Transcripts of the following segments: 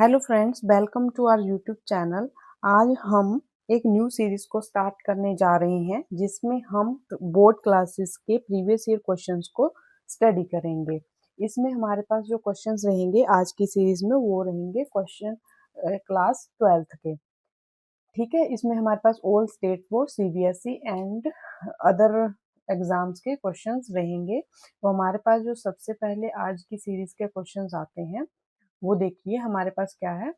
Hello friends, welcome to our YouTube channel. आज हम एक न्यू सीरीज को स्टार्ट करने जा रहे हैं जिसमें हम बोर्ड क्लासेस के प्रीवियस ईयर क्वेश्चंस को स्टडी करेंगे। इसमें हमारे पास जो क्वेश्चंस रहेंगे आज की सीरीज में वो रहेंगे क्वेश्चन क्लास 12th के। ठीक है, इसमें हमारे पास all state board, CBSE and other exams के क्वेश्चंस रहेंगे। तो हमारे पास जो सबसे पहले आज की सीरीज के क्वेश्चंस आते हैं वो देखिए हमारे पास क्या है।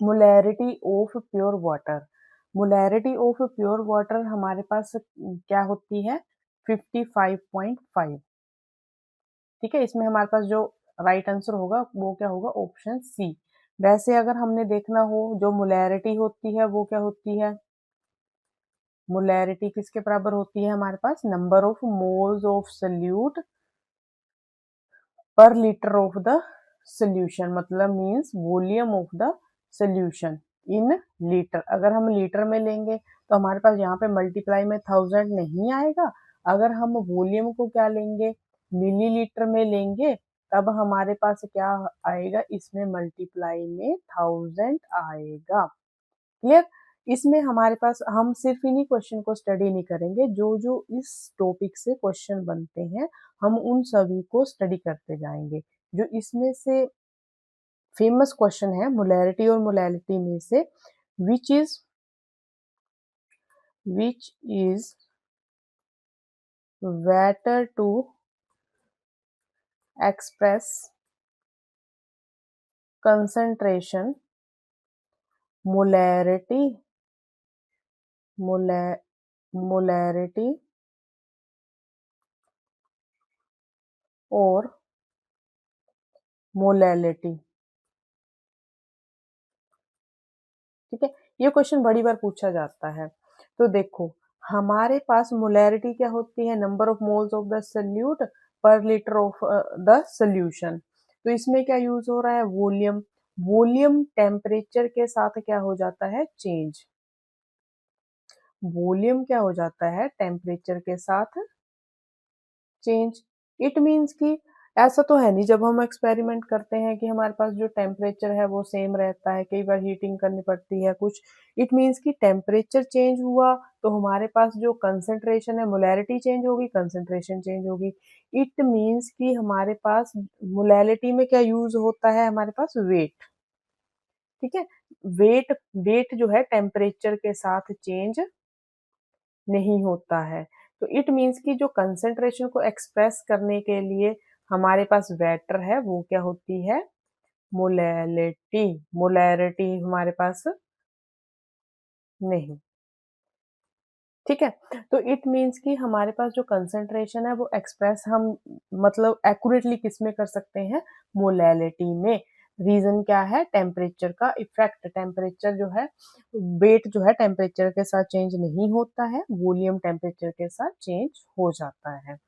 Molarity of pure water. Molarity of pure water हमारे पास क्या होती है 55.5। ठीक है, इसमें हमारे पास जो राइट आंसर होगा वो क्या होगा, ऑप्शन सी। वैसे अगर हमने देखना हो जो मोलैरिटी होती है वो क्या होती है, मोलैरिटी किसके बराबर होती है हमारे पास, number of moles of solute per litre of the solution, मतलब means volume of the solution in litre. अगर हम लीटर में लेंगे तो हमारे पास यहाँ पे मल्टीप्लाई में 1000 नहीं आएगा। अगर हम वॉल्यूम को क्या लेंगे, मिलीलीटर में लेंगे, तब हमारे पास क्या आएगा, इसमें मल्टीप्लाई में 1000 आएगा। क्लियर। इसमें हमारे पास हम सिर्फ इन्हीं क्वेश्चन को स्टडी नहीं करेंगे, जो जो इस टॉपिक से क्वेश्चन बनते हैं हम उन सभी को स्टडी करते जाएंगे। जो इसमें से फेमस क्वेश्चन है मोलैरिटी और मोलैलिटी में से which is better to express concentration molarity molarity और मोलैलिटी। ठीक है, ये क्वेश्चन बड़ी बार पूछा जाता है। तो देखो हमारे पास मोलैरिटी क्या होती है, number of moles of the solute पर लीटर ऑफ द सोल्यूशन। तो इसमें क्या यूज हो रहा है, वॉल्यूम। वॉल्यूम टेम्परेचर के साथ क्या हो जाता है, चेंज। वॉल्यूम क्या हो जाता है, टेम्परेचर के साथ चेंज। इट मीन्स कि ऐसा तो है नहीं जब हम एक्सपेरिमेंट करते हैं कि हमारे पास जो टेम्परेचर है वो सेम रहता है, कई बार हीटिंग करनी पड़ती है कुछ। इट मीन्स कि टेम्परेचर चेंज हुआ तो हमारे पास जो कंसंट्रेशन है, मोलैरिटी चेंज होगी, कंसंट्रेशन चेंज होगी। इट मीन्स कि हमारे पास मोलैलिटी में क्या यूज होता है, हमारे पास वेट। ठीक है, वेट वेट जो है टेम्परेचर के साथ चेंज नहीं होता है। तो इट मीन्स कि जो कंसंट्रेशन को एक्सप्रेस करने के लिए हमारे पास वेटर है वो क्या होती है, मोलैलिटी। मोलैरिटी हमारे पास नहीं। ठीक है, तो इट मीन्स कि हमारे पास जो कंसंट्रेशन है वो एक्सप्रेस हम मतलब एक्यूरेटली किस में कर सकते हैं, मोलैलिटी में। रीजन क्या है, टेम्परेचर का इफेक्ट। टेम्परेचर जो है, वेट जो है टेम्परेचर के साथ चेंज नहीं होता है, वॉल्यूम टेम्परेचर के साथ चेंज हो जाता है।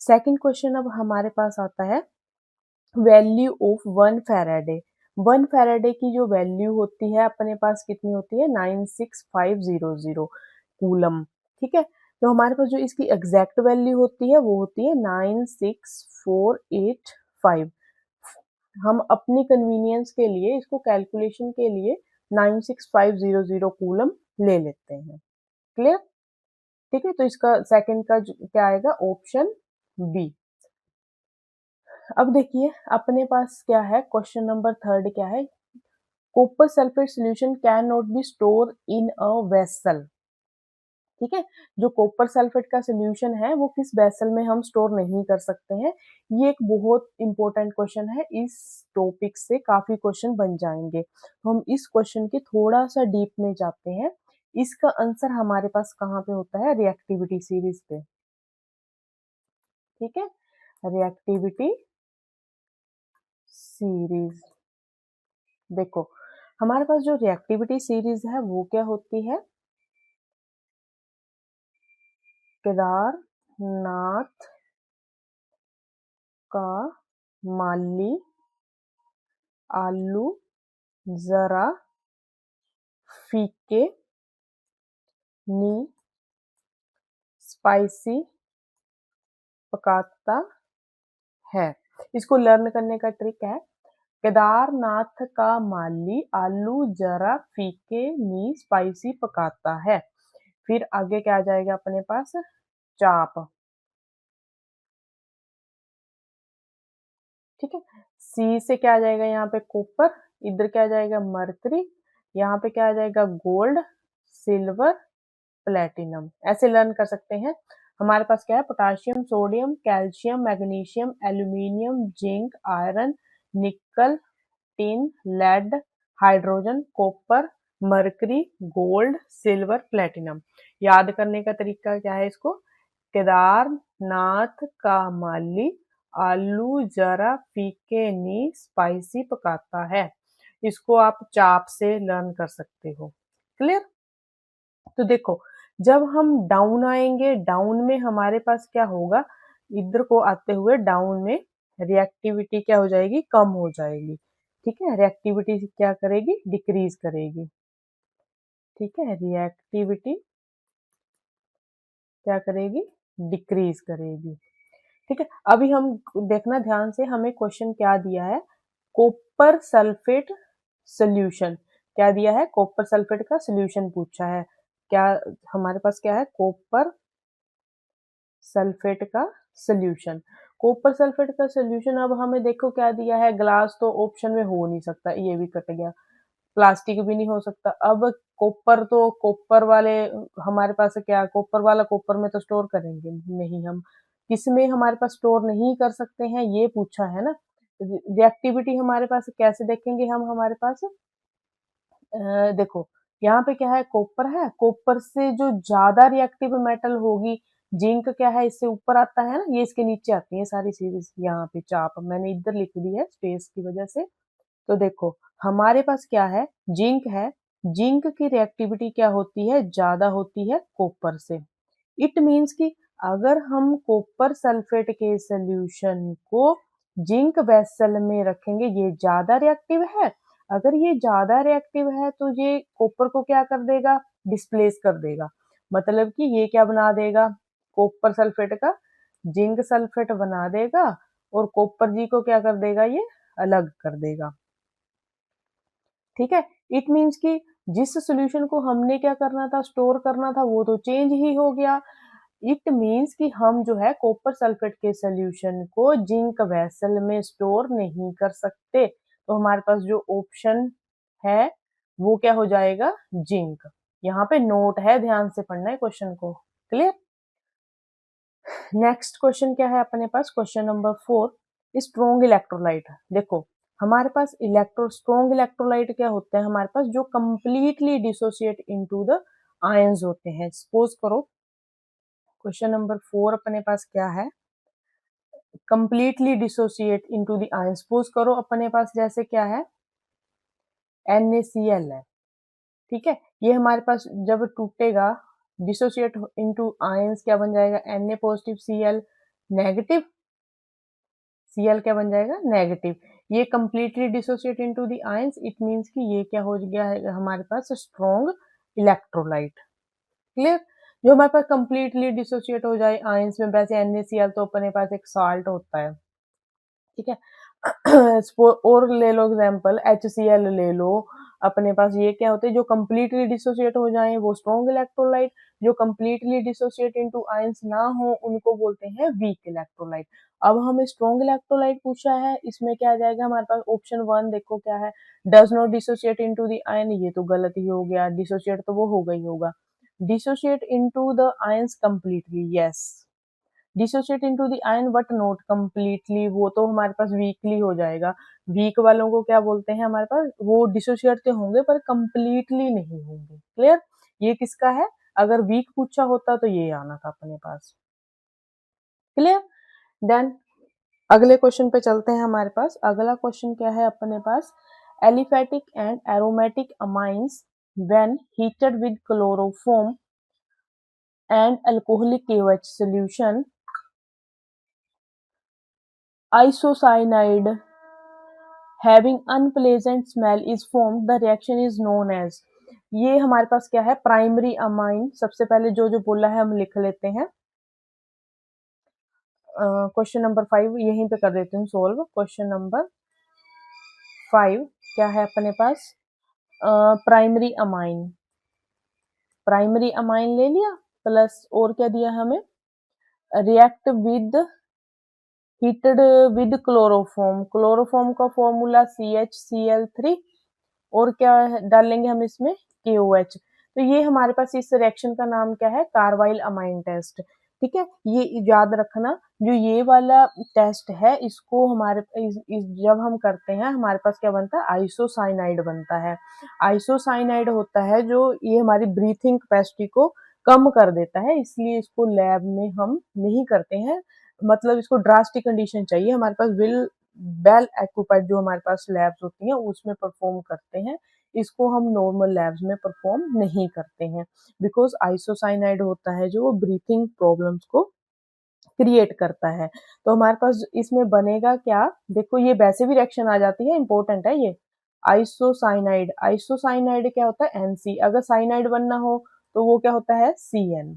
सेकंड क्वेश्चन अब हमारे पास आता है वैल्यू ऑफ 1 फैराडे। 1 फैराडे की जो वैल्यू होती है अपने पास कितनी होती है, 96500 कूलम। ठीक है, तो हमारे पास जो इसकी एग्जैक्ट वैल्यू होती है वो होती है 96485। हम अपनी कन्वीनियंस के लिए इसको कैलकुलेशन के लिए 96500 कूलम ले लेते हैं। क्लियर। ठीक है, तो इसका सेकंड का क्या आएगा, ऑप्शन बी। अब देखिए अपने पास क्या है, क्वेश्चन नंबर थर्ड क्या है, copper sulphate solution can not be store in a vessel. ठीक है, जो कॉपर सल्फेट का सोल्यूशन है वो किस वेसल में हम स्टोर नहीं कर सकते हैं। ये एक बहुत इंपॉर्टेंट क्वेश्चन है, इस टॉपिक से काफी क्वेश्चन बन जाएंगे। तो हम इस क्वेश्चन के थोड़ा सा डीप में जाते हैं। इसका आंसर हमारे पास कहाँ पे होता है, रिएक्टिविटी सीरीज पे। ठीक है, रिएक्टिविटी सीरीज। देखो हमारे पास जो रिएक्टिविटी सीरीज है वो क्या होती है, केदारनाथ का माली आलू जरा फीके नी स्पाइसी पकाता है। इसको लर्न करने का ट्रिक है, केदारनाथ का माली आलू जरा फीके नी स्पाइसी पकाता है। फिर आगे क्या आ जाएगा अपने पास, चाप। ठीक है, सी से क्या आ जाएगा यहाँ पे कॉपर, इधर क्या आ जाएगा मरकरी, यहाँ पे क्या आ जाएगा गोल्ड, सिल्वर, प्लेटिनम। ऐसे लर्न कर सकते हैं। हमारे पास क्या है, potassium, sodium, calcium, magnesium, aluminium, zinc, iron, nickel, tin, lead, hydrogen, copper, mercury, gold, silver, platinum. याद करने का तरीका क्या है इसको, केदारनाथ का माली आलू जरा फीके नी स्पाइसी पकाता है। इसको आप चाप से लर्न कर सकते हो। क्लियर। तो देखो, जब हम डाउन आएंगे, डाउन में हमारे पास क्या होगा, इधर को आते हुए डाउन में रिएक्टिविटी क्या हो जाएगी, कम हो जाएगी। ठीक है, रिएक्टिविटी क्या करेगी, डिक्रीज करेगी। ठीक है, रिएक्टिविटी क्या करेगी, डिक्रीज करेगी। ठीक है, अभी हम देखना ध्यान से, हमें क्वेश्चन क्या दिया है, कॉपर सल्फेट सोल्यूशन क्या दिया है, कॉपर सल्फेट का सोल्यूशन पूछा है। क्या हमारे पास क्या है, कॉपर सल्फेट का सोल्यूशन। कॉपर सल्फेट का सोल्यूशन, अब हमें देखो क्या दिया है, ग्लास तो ऑप्शन में हो नहीं सकता, ये भी कट गया, प्लास्टिक भी नहीं हो सकता। अब कॉपर तो कॉपर वाले हमारे पास क्या, कॉपर वाला कॉपर में तो स्टोर करेंगे नहीं हम, किसमें हमारे पास स्टोर नहीं कर सकते हैं, ये पूछा है ना। रिएक्टिविटी हमारे पास कैसे देखेंगे हम, हमारे पास देखो यहाँ पे क्या है, कॉपर है, कॉपर से जो ज्यादा रिएक्टिव मेटल होगी, जिंक क्या है इससे ऊपर आता है ना, ये इसके नीचे आती है सारी सीरीज। यहाँ पे चाप मैंने इधर लिख दी है स्पेस की वजह से। तो देखो हमारे पास क्या है, जिंक है, जिंक की रिएक्टिविटी क्या होती है, ज्यादा होती है कॉपर से। इट मीन्स कि अगर हम कॉपर सल्फेट के सोल्यूशन को जिंक वेसल में रखेंगे, ये ज्यादा रिएक्टिव है, अगर ये ज्यादा रिएक्टिव है तो ये कॉपर को क्या कर देगा, डिस्प्लेस कर देगा। मतलब कि ये क्या बना देगा, कॉपर सल्फेट का जिंक सल्फेट बना देगा, और कॉपर जी को क्या कर देगा, ये अलग कर देगा। ठीक है, इट मीन्स कि जिस सोल्यूशन को हमने क्या करना था, स्टोर करना था, वो तो चेंज ही हो गया। इट मीन्स कि हम जो है कॉपर सल्फेट के सोल्यूशन को जिंक वेसल में स्टोर नहीं कर सकते। तो हमारे पास जो ऑप्शन है वो क्या हो जाएगा, जिंक। यहाँ पे नोट है, ध्यान से पढ़ना है क्वेश्चन को। क्लियर। नेक्स्ट क्वेश्चन क्या है अपने पास, क्वेश्चन नंबर 4, स्ट्रॉन्ग इलेक्ट्रोलाइट। देखो हमारे पास स्ट्रॉन्ग इलेक्ट्रोलाइट क्या होते हैं हमारे पास, जो completely dissociate into the ions होते हैं। सपोज करो क्वेश्चन नंबर 4 अपने पास क्या है, completely dissociate into the ions. Suppose करो अपने पास जैसे क्या है, NaCl है। ठीक है, ये हमारे पास जब टूटेगा, डिसोसिएट इनटू आयंस क्या बन जाएगा, Na positive, Cl negative, Cl क्या बन जाएगा, नेगेटिव। ये completely dissociate into the ions, it means कि ये क्या हो गया है हमारे पास, स्ट्रॉन्ग इलेक्ट्रोलाइट। क्लियर। जो हमारे पास कंप्लीटली डिसोसिएट हो जाए आयंस में, वैसे NaCl तो अपने पास एक साल्ट होता है। ठीक है, और ले लो एग्जांपल HCl ले लो, अपने पास ये क्या होते हैं, जो कंप्लीटली डिसोसिएट हो जाएं वो स्ट्रॉन्ग इलेक्ट्रोलाइट, जो कंप्लीटली डिसोसिएट इनटू आयंस ना हो उनको बोलते हैं वीक इलेक्ट्रोलाइट। अब हमें स्ट्रॉन्ग इलेक्ट्रोलाइट पूछा है, इसमें क्या आ जाएगा हमारे पास, ऑप्शन 1 देखो क्या है, does not dissociate into the ion, ये तो गलत ही हो गया, डिसोसिएट तो वो होगा ही होगा। Dissociate into the ions completely, yes. Dissociate into the ion but not completely, वो तो हमारे पास वीकली हो जाएगा। वीक वालों को क्या बोलते हैं हमारे पास, वो डिसोसिएट तो होंगे पर कंप्लीटली नहीं होंगे। क्लियर। ये किसका है, अगर वीक पूछा होता तो ये आना था अपने पास। क्लियर। देन अगले क्वेश्चन पे चलते हैं। हमारे पास अगला क्वेश्चन क्या है अपने पास, aliphatic and aromatic amines when heated with chloroform and alcoholic KOH solution, isocyanide having unpleasant smell is formed, the reaction is known as। ये हमारे पास क्या है, प्राइमरी अमाइन। सबसे पहले जो जो बोला है हम लिख लेते हैं। क्वेश्चन नंबर 5 यहीं पे कर देती हूँ सोल्व। क्वेश्चन नंबर 5 क्या है अपने पास, प्राइमरी अमाइन, प्राइमरी अमाइन ले लिया, प्लस और क्या दिया हमें, react with heated with chloroform, chloroform का फॉर्मूला CHCl3, और क्या डालेंगे हम इसमें, KOH। तो ये हमारे पास इस रिएक्शन का नाम क्या है, कार्बाइल अमाइन टेस्ट। ठीक है, ये याद रखना, जो ये वाला टेस्ट है इसको हमारे जब हम करते हैं हमारे पास क्या बनता है, आइसोसाइनाइड बनता है। आइसोसाइनाइड होता है जो ये हमारी ब्रीथिंग कैपेसिटी को कम कर देता है, इसलिए इसको लैब में हम नहीं करते हैं, मतलब इसको ड्रास्टिक कंडीशन चाहिए हमारे पास, वेल एक्यूपाइड जो हमारे पास लैब्स होती हैं उसमें परफॉर्म करते हैं, इसको हम नॉर्मल लैब्स में परफॉर्म नहीं करते हैं, बिकॉज आइसोसाइनाइड होता है जो ब्रीथिंग प्रॉब्लम्स को क्रिएट करता है। तो हमारे पास इसमें बनेगा क्या, देखो ये वैसे भी रिएक्शन आ जाती है, इंपॉर्टेंट है ये, आइसोसाइनाइड, आइसोसाइनाइड क्या होता है, NC, अगर साइनाइड बनना हो तो वो क्या होता है, CN।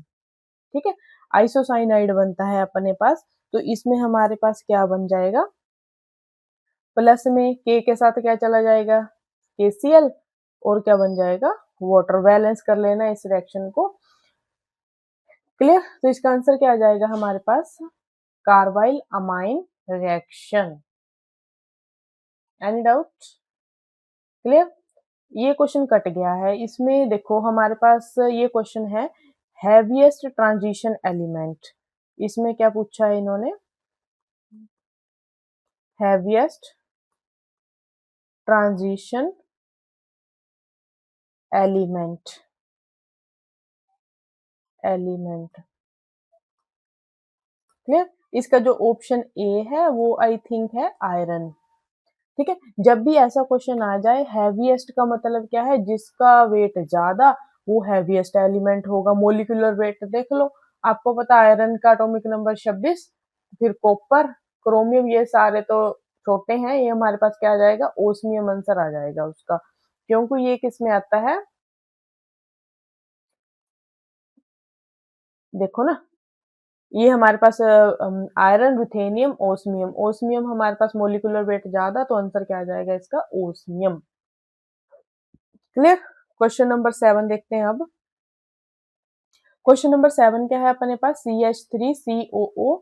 ठीक है, आइसोसाइनाइड बनता है अपने पास, तो इसमें हमारे पास क्या बन जाएगा, प्लस में K के साथ क्या चला जाएगा, KCl, और क्या बन जाएगा, वाटर। बैलेंस कर लेना इस रिएक्शन को, क्लियर। तो इसका आंसर क्या आ जाएगा हमारे पास, carbylamine reaction. Any doubt, clear. ये क्वेश्चन कट गया है, इसमें देखो हमारे पास ये क्वेश्चन है, हैवीएस्ट ट्रांजिशन एलिमेंट, इसमें क्या पूछा है इन्होंने, हैवीएस्ट ट्रांजिशन एलिमेंट, क्लियर। इसका जो ऑप्शन ए है वो आई थिंक है आयरन। ठीक है, जब भी ऐसा क्वेश्चन आ जाए, हैवीएस्ट का मतलब क्या है, जिसका वेट ज्यादा, वो हैवीएस्ट एलिमेंट होगा। मोलिकुलर वेट देख लो, आपको पता आयरन का एटॉमिक नंबर 26, फिर कॉपर, क्रोमियम, ये सारे तो छोटे हैं, ये हमारे पास क्या आ जाएगा, ओस्मियम आंसर आ जाएगा उसका, क्योंकि ये किस में आता है, देखो ना, ये हमारे पास आयरन, रुथेनियम, ओस्मियम, ओस्मियम हमारे पास मोलिकुलर वेट ज्यादा, तो आंसर क्या आ जाएगा इसका, ओस्मियम। क्लियर। क्वेश्चन नंबर 7 देखते हैं अब। क्वेश्चन नंबर 7 क्या है अपने पास, CH3COO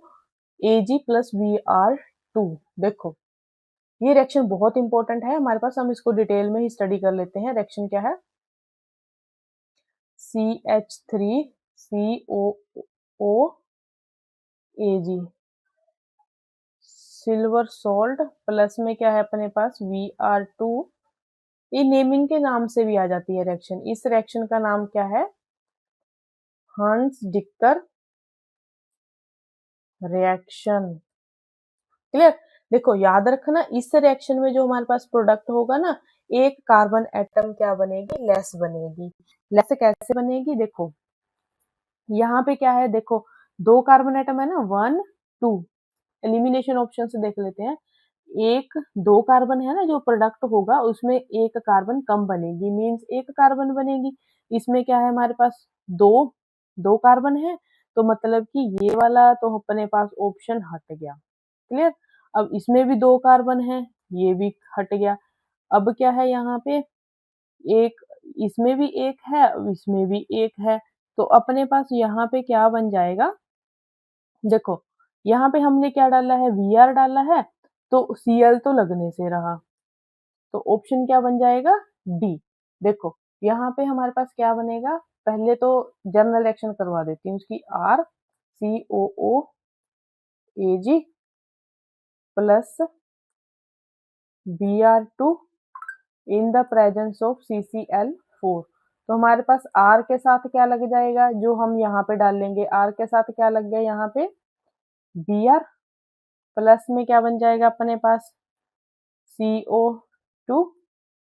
Ag प्लस Br2। देखो ये रिएक्शन बहुत इंपॉर्टेंट है हमारे पास, हम इसको डिटेल में ही स्टडी कर लेते हैं। रिएक्शन क्या है, CH3COO सिल्वर सॉल्ट, प्लस में क्या है अपने पास, Br2। ये नेमिंग के नाम से भी आ जाती है रिएक्शन, इस रिएक्शन का नाम क्या है, हंस डिक्कर रिएक्शन। क्लियर। देखो याद रखना, इस रिएक्शन में जो हमारे पास प्रोडक्ट होगा ना, एक कार्बन एटम क्या बनेगी, लेस बनेगी। लेस कैसे बनेगी, देखो यहाँ पे क्या है, देखो दो कार्बन एटम है ना, 1 2, एलिमिनेशन ऑप्शन से देख लेते हैं, एक दो कार्बन है ना, जो प्रोडक्ट होगा उसमें एक कार्बन कम बनेगी, मींस एक कार्बन बनेगी। इसमें क्या है हमारे पास, दो दो कार्बन है, तो मतलब कि ये वाला तो अपने पास ऑप्शन हट गया। क्लियर। अब इसमें भी दो कार्बन है, ये भी हट गया। अब क्या है यहाँ पे, एक इसमें भी एक है, इसमें भी एक है, तो अपने पास यहाँ पे क्या बन जाएगा, देखो यहाँ पे हमने क्या डाला है, Br डाला है, तो Cl तो लगने से रहा, तो ऑप्शन क्या बन जाएगा, डी। देखो यहाँ पे हमारे पास क्या बनेगा, पहले तो जनरल रिएक्शन करवा देती हूँ उसकी, RCOO Ag plus Br2 in the presence of CCl4। तो हमारे पास R के साथ क्या लग जाएगा, जो हम यहाँ पे डालेंगे, R के साथ क्या लग गया यहाँ पे, Br, प्लस में क्या बन जाएगा अपने पास, CO2,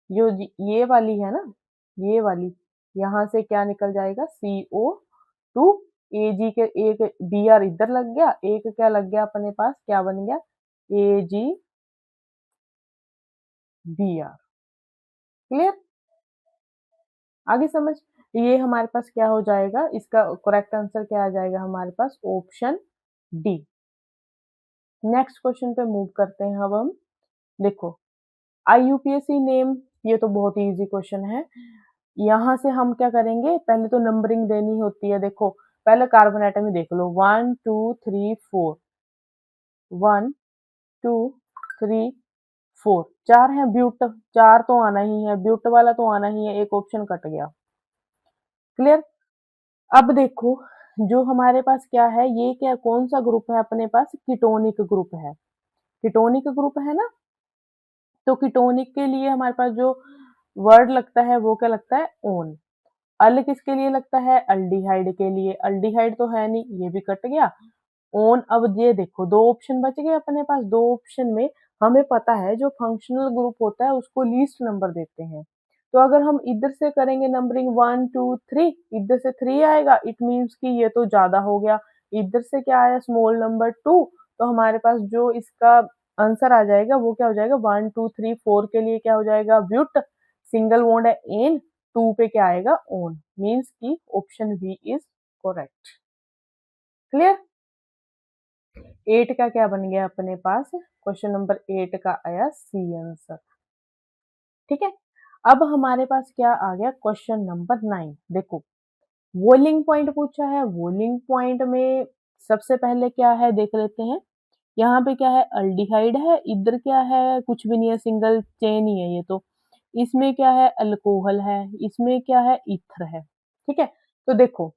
जो ये वाली है ना, ये वाली, यहाँ से क्या निकल जाएगा, CO2। Ag के एक Br इधर लग गया, एक क्या लग गया अपने पास, क्या बन गया, AgBr। क्लियर, आगे समझ। ये हमारे पास क्या हो जाएगा, इसका करेक्ट आंसर क्या आ जाएगा हमारे पास, ऑप्शन डी। नेक्स्ट क्वेश्चन पे मूव करते हैं अब हम। देखो IUPAC नेम, ये तो बहुत ही इजी क्वेश्चन है। यहाँ से हम क्या करेंगे, पहले तो नंबरिंग देनी होती है। देखो पहले कार्बन एटम ही देख लो, 1 2 3 4, 1 2 3 4, 4 है ब्यूट, 4 तो आना ही है, ब्यूट वाला तो आना ही है, एक ऑप्शन कट गया। क्लियर। अब देखो जो हमारे पास क्या है, ये क्या कौन सा ग्रुप है अपने पास, कीटोनिक ग्रुप है। कीटोनिक ग्रुप है ना, तो कीटोनिक के लिए हमारे पास जो वर्ड लगता है वो क्या लगता है, ओन। अल किसके लिए लगता है, अल्डिहाइड के लिए। अल्डिहाइड तो है नहीं, ये भी कट गया। ओन, अब ये देखो दो ऑप्शन बच गए अपने पास। दो ऑप्शन में हमें पता है जो फंक्शनल ग्रुप होता है उसको लीस्ट नंबर देते हैं। तो अगर हम इधर से करेंगे नंबरिंग 1 2 3, इधर से 3 आएगा, इट मीन्स कि ये तो ज्यादा हो गया। इधर से क्या आया, स्मॉल नंबर 2, तो हमारे पास जो इसका आंसर आ जाएगा वो क्या हो जाएगा, 1 2 3 4 के लिए क्या हो जाएगा, ब्यूट। सिंगल बॉन्ड है एन, 2 पे क्या आएगा, ओन। मीन्स की option B is correct. Clear. 8 का क्या बन गया अपने पास, क्वेश्चन नंबर 8 का आया सी आंसर। ठीक है। अब हमारे पास क्या आ गया, क्वेश्चन नंबर 9। देखो बॉइलिंग पॉइंट पूछा है। बॉइलिंग पॉइंट में सबसे पहले क्या है देख लेते हैं। यहाँ पे क्या है, अल्डिहाइड है। इधर क्या है, कुछ भी नहीं है, सिंगल चेन ही है ये तो। इसमें क्या है, अल्कोहल है। इसमें क्या है, ईथर है। ठीक है। तो देखो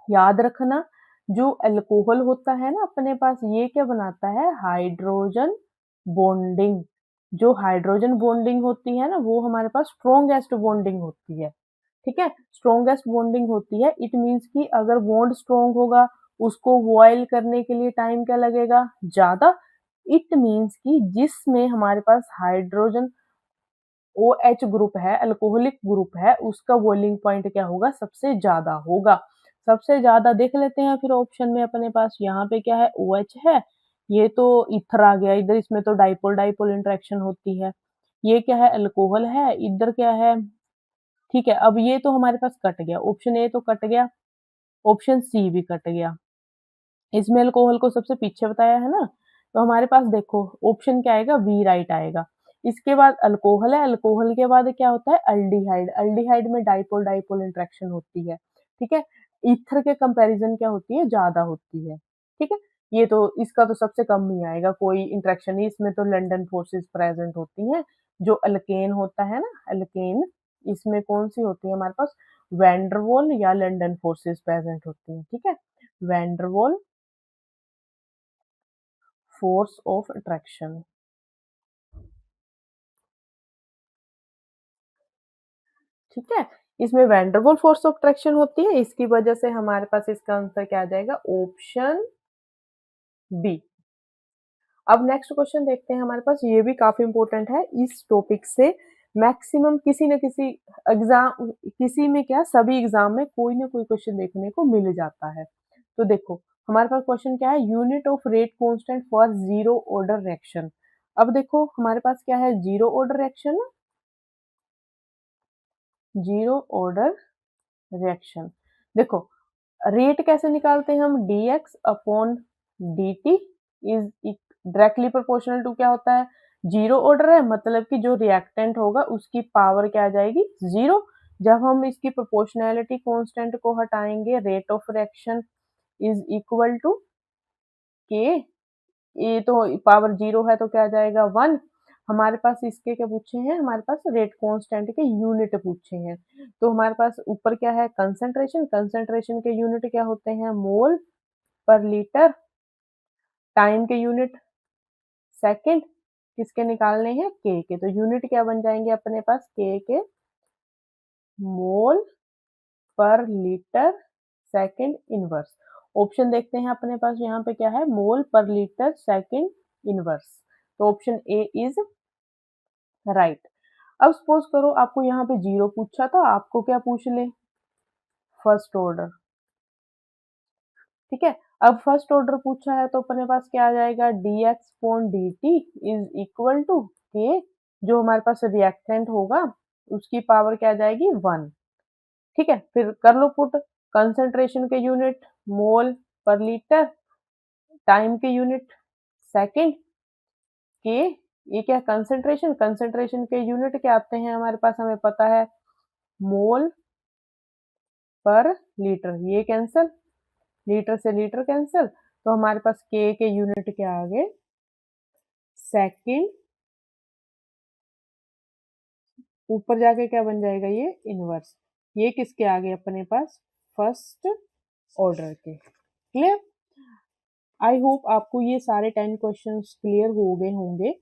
याद रखना, जो अल्कोहल होता है ना अपने पास, ये क्या बनाता है, हाइड्रोजन बॉन्डिंग। जो हाइड्रोजन बॉन्डिंग होती है ना, वो हमारे पास स्ट्रॉन्गेस्ट बॉन्डिंग होती है। ठीक है, स्ट्रॉन्गेस्ट बॉन्डिंग होती है। इट मीन्स कि अगर बॉन्ड स्ट्रॉन्ग होगा, उसको बॉयल करने के लिए टाइम क्या लगेगा, ज्यादा। इट मीन्स कि जिसमें हमारे पास हाइड्रोजन OH ग्रुप है, अल्कोहलिक ग्रुप है, उसका बॉइलिंग पॉइंट क्या होगा, सबसे ज्यादा होगा। सबसे ज्यादा देख लेते हैं फिर ऑप्शन में अपने पास, यहाँ पे क्या है, OH है। ये तो इथर आ गया इधर, इसमें तो डाइपोल डाइपोल इंटरेक्शन होती है। ये क्या है, अल्कोहल है। इधर क्या है, ठीक है। अब ये तो हमारे पास कट गया, ऑप्शन ए तो कट गया, ऑप्शन सी भी कट गया। इसमें अल्कोहल को सबसे पीछे बताया है ना, तो हमारे पास देखो ऑप्शन क्या आएगा, बी राइट आएगा। इसके बाद अल्कोहल है, अल्कोहल के बाद क्या होता है, अल्डिहाइड। अल्डिहाइड में डाइपोल डाइपोल इंटरेक्शन होती है। ठीक है। ईथर के कंपैरिजन क्या होती है, ज्यादा होती है। ठीक है। ये तो इसका तो सबसे कम ही आएगा, कोई इंटरेक्शन नहीं, इसमें तो लंडन फोर्सेस प्रेजेंट होती हैं। जो अल्केन होता है ना, अल्केन, इसमें कौन सी होती है हमारे पास, वैंडरवॉल या लंडन फोर्सेस प्रेजेंट होती है। ठीक है, वैंडरवॉल फोर्स ऑफ अट्रैक्शन। ठीक है, इसमें वैंडरवॉल फोर्स ऑफ अट्रैक्शन होती है, इसकी वजह से हमारे पास इसका आंसर क्या आ जाएगा, ऑप्शन बी। अब नेक्स्ट क्वेश्चन देखते हैं हमारे पास, ये भी काफी इंपॉर्टेंट है। इस टॉपिक से मैक्सिमम किसी न किसी एग्जाम, किसी में क्या, सभी एग्जाम में कोई ना कोई क्वेश्चन देखने को मिल जाता है। तो देखो हमारे पास क्वेश्चन क्या है, unit of rate constant for zero order reaction. अब देखो हमारे पास क्या है, zero order reaction, zero order reaction. देखो रेट कैसे निकालते हैं हम, dx upon dt is directly proportional to क्या होता है, जीरो ऑर्डर है, मतलब कि जो रिएक्टेंट होगा उसकी पावर क्या आ जाएगी, जीरो। जब हम इसकी प्रोपोर्शनैलिटी कांस्टेंट को हटाएंगे, rate of reaction is equal to K, ये तो पावर जीरो है तो क्या आ जाएगा, वन। हमारे पास इसके क्या पूछे हैं, हमारे पास रेट कांस्टेंट के यूनिट पूछे हैं। तो हमारे पास ऊपर क्या है, कंसंट्रेशन, कंसंट्रेशन के यूनिट क्या होते हैं, मोल पर लीटर। टाइम के यूनिट सेकंड, किसके निकालने हैं, के। तो यूनिट क्या बन जाएंगे अपने पास, के मोल पर लीटर सेकंड इनवर्स। ऑप्शन देखते हैं अपने पास, यहाँ पे क्या है, मोल पर लीटर सेकंड इनवर्स। तो ऑप्शन ए इज राइट। अब सपोज करो आपको यहाँ पे जीरो पूछा था, आपको क्या पूछ ले, फर्स्ट ऑर्डर। ठीक है, अब फर्स्ट ऑर्डर पूछा है तो अपने पास क्या आ जाएगा, dx upon dt is equal to K, जो हमारे पास रिएक्टेंट होगा उसकी पावर क्या आ जाएगी, वन। ठीक है, फिर कर लो पुट, कंसंट्रेशन के यूनिट मोल पर लीटर, टाइम के यूनिट सेकंड, के ये क्या कंसंट्रेशन, कंसंट्रेशन के यूनिट क्या आते हैं हमारे पास, हमें पता है मोल पर लीटर, ये कैंसल, लीटर से लीटर कैंसल, तो हमारे पास के यूनिट क्या आ गए, सेकंड, ऊपर जाके क्या बन जाएगा ये इनवर्स, ये किसके आ गए अपने पास, फर्स्ट ऑर्डर के। क्लियर? आई होप आपको ये सारे 10 क्वेश्चंस क्लियर हो गए होंगे।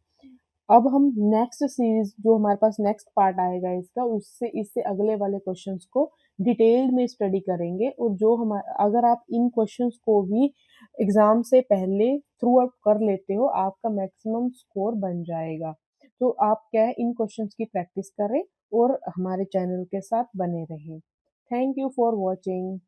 अब हम नेक्स्ट सीरीज जो हमारे पास नेक्स्ट पार्ट आएगा इसका, उससे इससे अगले वाले क्वेश्चंस को डिटेल्ड में स्टडी करेंगे, और जो हम अगर आप इन क्वेश्चंस को भी एग्जाम से पहले थ्रू आउट कर लेते हो, आपका मैक्सिमम स्कोर बन जाएगा। तो आप क्या है, इन क्वेश्चंस की प्रैक्टिस करें और हमारे चैनल के साथ बने रहें। Thank you for watching.